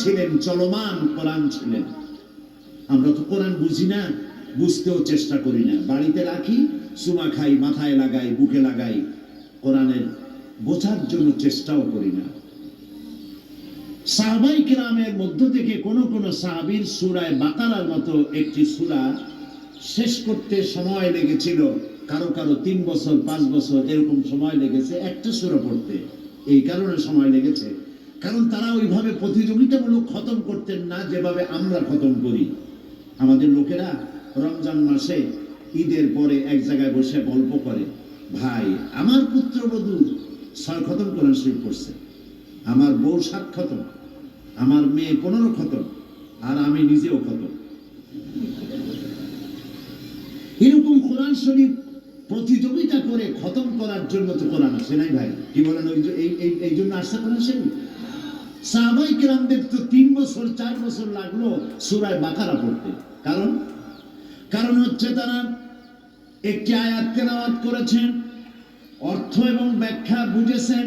ছিলেন, চলমান কোরআন ছিলেন। আমরা তো কোরআন বুঝি না, বুঝতেও চেষ্টা করি না, বাড়িতে রাখি, চুমা খাই, মাথায় লাগাই, বুকে লাগাই, কোরআনের বোঝার জন্য চেষ্টাও করি না। সাহাবায়ে কেরামের মধ্য থেকে কোন কোন সাহাবীর সূরা বাকারার মতো একটি সূরা শেষ করতে সময় লেগেছিল, কারো কারো 3 বছর 5 বছর এরকম সময় লেগেছে একটা সূরা পড়তে। এই কারণে সময় লেগেছে, কারণ তারা ওইভাবে প্রতিযোগিতামূলক খতম করতেন না যেভাবে আমরা খতম করি। আমাদের লোকেরা রমজান মাসে ঈদের পরে এক জায়গায় বসে গল্প করে, ভাই আমার পুত্রবধূ 6 খতম কোরআন শরীফ পড়ছে, আমার বউ 7 খতম, আমার মেয়ে 15 খতম, আর আমি নিজেও খতম। এরকম কোরআন শরীফ প্রতিযোগিতা করে খতম করার জন্য তো কোরআন আসে নাই ভাই, কি বলেন? এই জন্য আসছে কোরআন শরীফ। সাহাবায়ে কেরামদের তো 3 বছর 4 বছর লাগলো সূরা বাকারা পড়তে। কারণ হচ্ছে তারা একটি আয়াত তেলাওয়াত করেছেন, অর্থ এবং ব্যাখ্যা বুঝেছেন,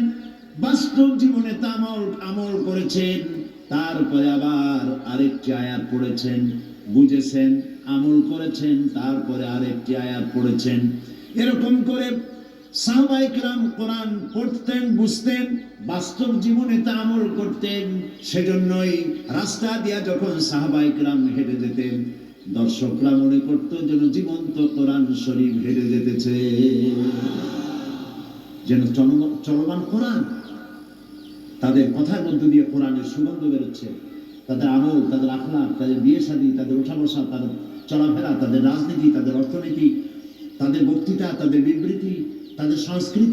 বাস্তব জীবনে তা আমল করেছেন, তারপরে আবার আরেকটি আয়াত পড়েছেন, বুঝেছেন, আমল করেছেন, তারপরে আরেকটি আয়াত পড়েছেন। এরকম করে সাহাবায়ে কেরাম কোরআন পড়তেন, বুঝতেন, বাস্তব জীবনে তা আমল করতেন। সেজন্যই রাস্তা দিয়া যখন সাহাবায়ে কেরাম হেঁটে যেতেন, দর্শকরা মনে করত যেন জীবন্ত কোরআন শরীফ হেঁটে যেতেছে, যেন চলমান কোরআন। তাদের কথার মধ্য দিয়ে কোরআনের সুগন্ধ বেরোচ্ছে, তাদের আমল, তাদের আখলাক, তাদের বিয়ে শাদী, তাদের ওঠা বসা, তাদের চলাফেরা, তাদের রাজনীতি, তাদের অর্থনীতি, তাদের বক্তৃতা, তাদের বিবৃতি, তাদের সংস্কৃতি।